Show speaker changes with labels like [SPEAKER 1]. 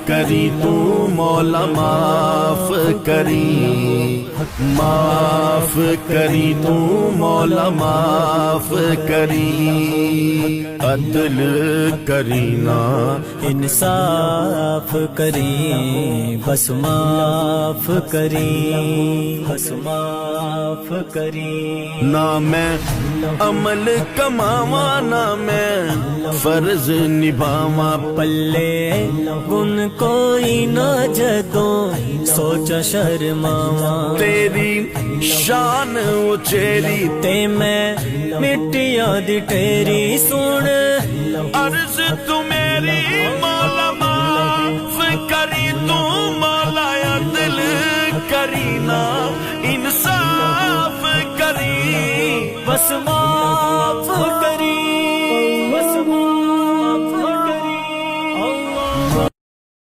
[SPEAKER 1] کری تو مولا معاف کری، معاف کری تو مولا معاف کری، عدل کرینا
[SPEAKER 2] انصاف کری، بس معاف کری، بس معاف کری۔
[SPEAKER 1] نہ میں عمل کماواں نہ میں فرض نبھاواں،
[SPEAKER 2] پلے گن کوئی نہ جدوں سوچا شرماواں،
[SPEAKER 1] تیری شان اچیری
[SPEAKER 2] تے میں مٹیاں دی ٹھیری سن،
[SPEAKER 1] عرض تو میری مولا معاف کری تو مولا عدل کرینا انصاف کری،
[SPEAKER 2] بس معاف